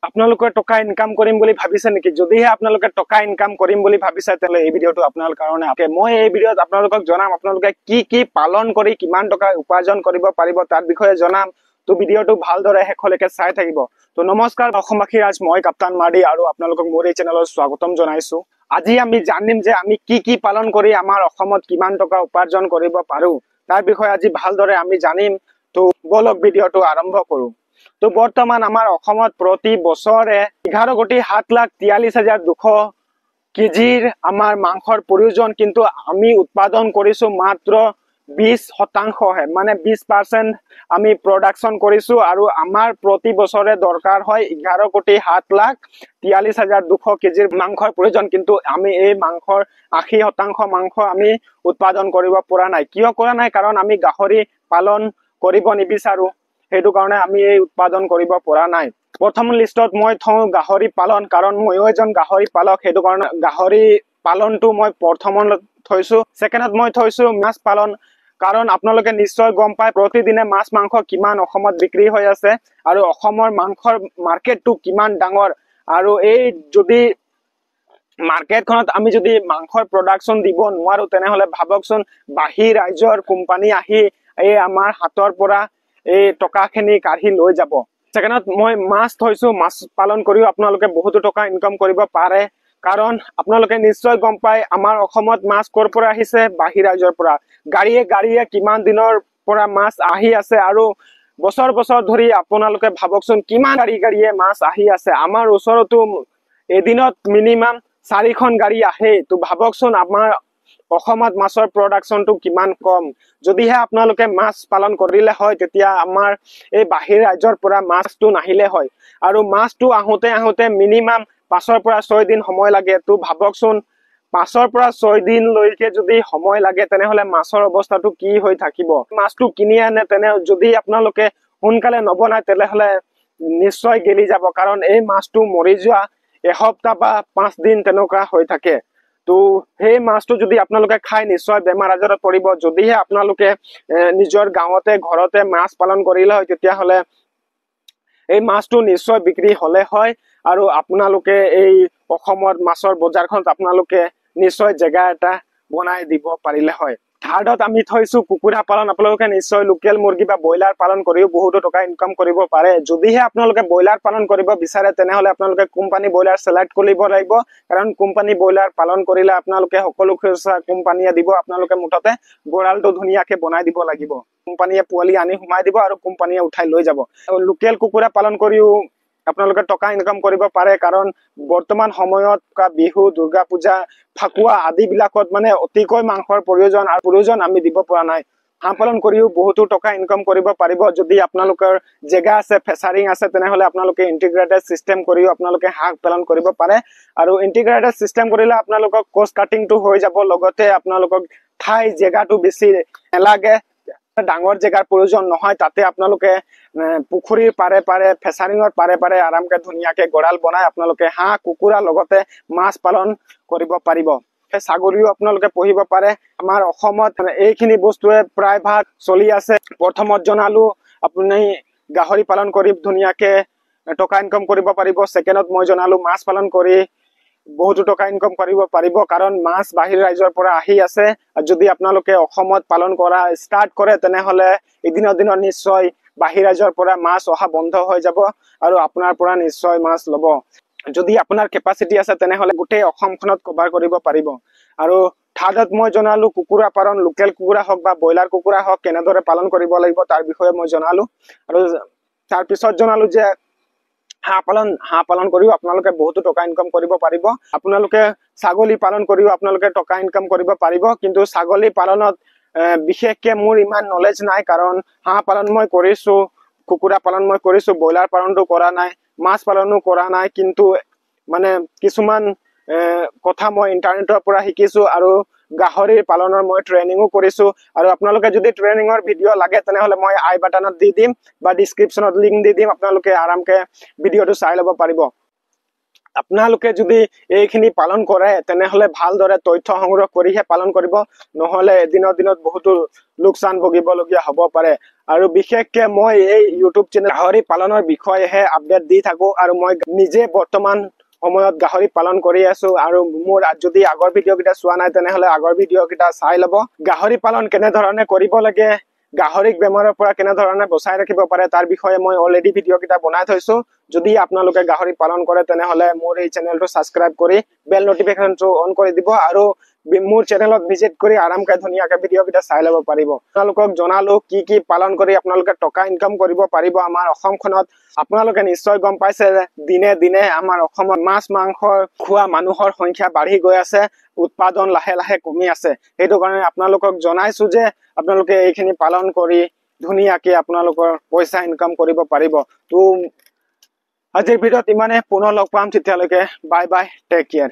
আপোনালোকে টকা ইনকাম কৰিম বুলি ভাবিছে নেকি? যদিহে আপোনালোকে টকা ইনকাম কৰিম বুলি ভাবিছে তেতিয়াহ'লে এই ভিডিঅ'টো আপোনালোকৰ কাৰণে। মই এই ভিডিঅ'ত আপোনালোকক জনাম আপোনালোকে কি পালন কৰি কিমান টকা উপাৰ্জন কৰিব পাৰিব তাৰ বিষয়ে জনাম। তো ভিডিঅ'টো ভালদৰে শেষলৈকে চাই থাকিব। তো নমস্কাৰ অসমবাসী ৰাজ, মই কাপ্তান মাৰ্ডি আৰু আপোনালোকক মোৰ এই চেনেলত স্বাগতম জনাইছো। আজি আমি জানিম যে আমি কি পালন কৰি আমাৰ অসমত কিমান টকা উপাৰ্জন কৰিব পাৰো তাৰ বিষয়ে আজি ভালদৰে আমি জানিম। তো বলক ভিডিঅ'টো আৰম্ভ কৰো। তো বৰ্তমান আমাৰ অসমত প্ৰতি বছৰে 11,07,43,200 কেজিৰ আমাৰ মাংসৰ প্ৰয়োজন, কিন্তু আমি উৎপাদন কৰিছো মাত্ৰ 20% মানে 20% আমি প্ৰডাকশ্যন কৰিছো আৰু আমাৰ প্ৰতি বছৰে দৰকাৰ হয় 11,07,43,200 কেজিৰ মাংসৰ প্ৰয়োজন, কিন্তু আমি এই মাংসৰ 80% মাংস আমি উৎপাদন কৰিব পৰা নাই। কিয় কৰা নাই? কাৰণ আমি গাহৰি পালন কৰিব নিবিচাৰো, সেইটো কাৰণে আমি এই উৎপাদন কৰিব পৰা নাই। প্ৰথম লিষ্টত মই থওঁ গাহৰি পালন, কাৰণ ময়ো এজন গাহৰি পালক, সেইটো কাৰণে গাহৰি পালনটো মই প্ৰথমত থৈছো। ছেকেণ্ডত মই থৈছো মাছ পালন, কাৰণ আপোনালোকে নিশ্চয় গম পায় প্ৰতিদিনে মাছ মাংস কিমান অসমত বিক্ৰী হৈ আছে আৰু অসমৰ মাংসৰ মাৰ্কেটটো কিমান ডাঙৰ। আৰু এই যদি মাৰ্কেটখনত আমি যদি মাংসৰ প্ৰডাকশ্যন দিব নোৱাৰো তেনেহলে ভাবকচোন বাহিৰ ৰাজ্যৰ কোম্পানী আহি এই আমাৰ হাতৰ পৰা এই টকাখিনি কাঢ়ি লৈ যাব। ছেকেণ্ডত মই মাছ থৈছো। মাছ পালন কৰিও আপোনালোকে বহুতো টকা ইনকাম কৰিব পাৰে, কাৰণ আপোনালোকে নিশ্চয় গম পায় আমাৰ অসমত মাছ ক'ৰ পৰা আহিছে? বাহিৰ ৰাজ্যৰ পৰা। গাড়ীয়ে কিমান দিনৰ পৰা মাছ আহি আছে আৰু বছৰ বছৰ ধৰি আপোনালোকে ভাবকচোন কিমান গাড়ীয়ে মাছ আহি আছে। আমাৰ ওচৰতো এদিনত মিনিমাম 4খন গাড়ী আহে। তো ভাবকচোন আমাৰ অসমত মাছৰ প্ৰডাকশ্যনটো কিমান কম। যদিহে আপোনালোকে মাছ পালন কৰিলে হয় তেতিয়া আমাৰ এই বাহিৰ ৰাজ্যৰ পৰা মাছটো নাহিলে হয়, আৰু মাছটো আহোতে মিনিমাম 5ৰ পৰা 6 দিন সময় লাগে। তো ভাবকচোন 5ৰ পৰা 6 দিনলৈকে যদি সময় লাগে তেনেহলে মাছৰ অৱস্থাটো কি হৈ থাকিব। মাছটো কিনি আনে তেনে যদি আপোনালোকে সোনকালে নবনায় তেনেহলে নিশ্চয় গেলি যাব, কাৰণ এই মাছটো মৰি যোৱা এসপ্তাহ বা 5 দিন তেনেকুৱা হৈ থাকে। তো সেই মাছটো যদি আপোনালোকে খাই নিশ্চয় বেমাৰ আজাৰত পৰিব। যদিহে আপোনালোকে নিজৰ গাঁৱতে ঘৰতে মাছ পালন কৰিলে হয় তেতিয়াহলে এই মাছটো নিশ্চয় বিক্ৰী হলে হয়, আৰু আপোনালোকে এই অসমত মাছৰ বজাৰখনত আপোনালোকে নিশ্চয় জেগা এটা বনাই দিব পাৰিলে হয়। থাৰ্ডত আমি থৈছো কুকুৰা পালন। আপোনালোকে নিশ্চয় লোকেল মুৰ্গী বা ব্ৰইলাৰ পালন কৰিও বহুতো টকা ইনকাম কৰিব পাৰে। যদিহে আপোনালোকে ব্ৰইলাৰ পালন কৰিব বিচাৰে তেনেহলে আপোনালোকে কোম্পানী ব্ৰইলাৰ চিলেক্ট কৰিব লাগিব, কাৰণ কোম্পানী ব্ৰইলাৰ পালন কৰিলে আপোনালোকে সকলো খৰচা কোম্পানীয়ে দিব। আপোনালোকে মুঠতে গঁৰালটো ধুনীয়াকে বনাই দিব লাগিব। কোম্পানীয়ে পোৱালি আনি সোমাই দিব আৰু কোম্পানীয়ে উঠাই লৈ যাব। লোকেল কুকুৰা পালন কৰিও আপোনালোকে টকা ইনকাম কৰিব পাৰে, কাৰণ বৰ্তমান সময়ত বিহু, দুৰ্গা পূজা, ফাকুৱা আদি বিলাকত মানে অতিকৈ মাংসৰ প্ৰয়োজন আমি দিব পৰা নাই। হাঁহ পালন কৰিও বহুতো টকা ইনকাম কৰিব পাৰিব। যদি আপোনালোকৰ জেগা আছে, ফেচাৰিং আছে, তেনেহলে আপোনালোকে ইন্টিগ্ৰেটেড চিষ্টেম কৰিও আপোনালোকে হাঁহ পালন কৰিব পাৰে। আৰু ইন্টিগ্ৰেটেড চিষ্টেম কৰিলে আপোনালোকক কষ্ট কাটিংটো হৈ যাব, লগতে আপোনালোকক জেগাটো বেছি নালাগে, ডাঙৰ জেগাৰ প্ৰয়োজন নহয়। তাতে আপোনালোকে পুখুৰীৰ পাৰে ফেচাৰিঙৰ পাৰে আৰামকে ধুনীয়াকে গঁৰাল বনাই আপোনালোকে হাঁহ কুকুৰা লগতে মাছ পালন কৰিব পাৰিব। ছাগলীও আপোনালোকে পুহিব পাৰে। আমাৰ অসমত এইখিনি বস্তুৱে প্ৰায় ভাগ চলি আছে। প্ৰথমত জনালো আপুনি গাহৰি পালন কৰি ধুনীয়াকে টকা ইনকাম কৰিব পাৰিব। ছেকেণ্ডত মই জনালো মাছ পালন কৰি বহুতো টকা ইনকাম কৰিব পাৰিব, কাৰণ মাছ বাহিৰ ৰাজ্যৰ পৰা আহি আছে। যদি আপোনালোকে অসমত পালন কৰা ষ্টাৰ্ট কৰে তেনেহলে এদিনৰ দিনত নিশ্চয় বাহিৰ ৰাজ্যৰ পৰা মাছ অহা বন্ধ হৈ যাব আৰু আপোনাৰ পৰা নিশ্চয় মাছ লব। যদি আপোনাৰ কেপাচিটি আছে তেনেহলে গোটেই অসমখনত কভাৰ কৰিব পাৰিব। আৰু থাৰ্ডত মই জনালো কুকুৰা পালন, লোকেল কুকুৰা হওক বা ব্ৰইলাৰ কুকুৰা হওক কেনেদৰে পালন কৰিব লাগিব তাৰ বিষয়ে মই জনালো। আৰু তাৰ পিছত জনালো যে হাঁহ পালন কৰিও আপোনালোকে বহুতো টকা ইনকাম কৰিব পাৰিব। আপোনালোকে ছাগলী পালন কৰিও আপোনালোকে টকা ইনকাম কৰিব পাৰিব, কিন্তু ছাগলী পালনত বিশেষকে মোৰ ইমান নলেজ নাই, কাৰণ হাঁহ পালন মই কৰিছো, কুকুৰা পালন মই কৰিছো, ব্ৰইলাৰ পালনটো কৰা নাই, মাছ পালনো কৰা নাই। কিন্তু মানে কিছুমান কথা মই ইন্টাৰনেটৰ পৰা শিকিছো, আৰু গাহৰি পালনৰ মই ট্ৰেইনিঙো কৰিছো। আৰু আপোনালোকে যদি ট্ৰেইনিঙৰ ভিডিঅ' লাগে তেনেহলে মই আই বাটনত দি দিম বা ডিছক্ৰিপশ্যনত লিংক দি দিম, আপোনালোকে আৰামকে ভিডিঅ'টো চাই ল'ব পাৰিব। আপোনালোকে যদি এইখিনি পালন কৰে তেনেহলে ভালদৰে তথ্য সংগ্ৰহ কৰিহে পালন কৰিব, নহলে এদিনৰ দিনত বহুতো লোকচান ভুগিবলগীয়া হ'ব পাৰে। আৰু বিশেষকে মই এই ইউটিউব চেনেল গাহৰি পালনৰ বিষয়েহে আপডেট দি থাকো, আৰু মই নিজে বৰ্তমান সময়ত গাহৰি পালন কৰি আছো। আৰু মোৰ যদি আগৰ ভিডিঅ' কেইটা চোৱা নাই তেনেহলে আগৰ ভিডিঅ' কেইটা চাই লব। গাহৰি পালন কেনেধৰণে কৰিব লাগে, গাহৰিক বেমাৰৰ পৰা কেনেধৰণে বচাই ৰাখিব পাৰে তাৰ বিষয়ে মই অলৰেডি ভিডিঅ' কেইটা বনাই থৈছো। যদি আপোনালোকে গাহৰি পালন কৰে তেনেহলে মোৰ এই চেনেলটো সাবস্ক্ৰাইব কৰি বেল নটিফিকেশনটো অন কৰি দিব, আৰু মোৰ চেনেলত ভিজিট কৰি আৰামকে ধুনীয়াকে ভিডিঅ' কেইটা চাই ল'ব পাৰিব। আপোনালোকক জনালো কি কি পালন কৰি আপোনালোকে টকা ইনকাম কৰিব পাৰিব আমাৰ অসমখনত। আপোনালোকে নিশ্চয় গম পাইছে যে দিনে দিনে আমাৰ অসমত মাছ মাংস খোৱা মানুহৰ সংখ্যা বাঢ়ি গৈ আছে, উৎপাদন লাহে লাহে কমি আছে। সেইটো কাৰণে আপোনালোকক জনাইছো যে আপোনালোকে এইখিনি পালন কৰি ধুনীয়াকে আপোনালোকৰ পইচা ইনকাম কৰিব পাৰিব। তো আজিৰ ভিডিঅ'ত ইমানে, পুনৰ লগ পাম তেতিয়ালৈকে বাই বাই, টেক কেয়াৰ।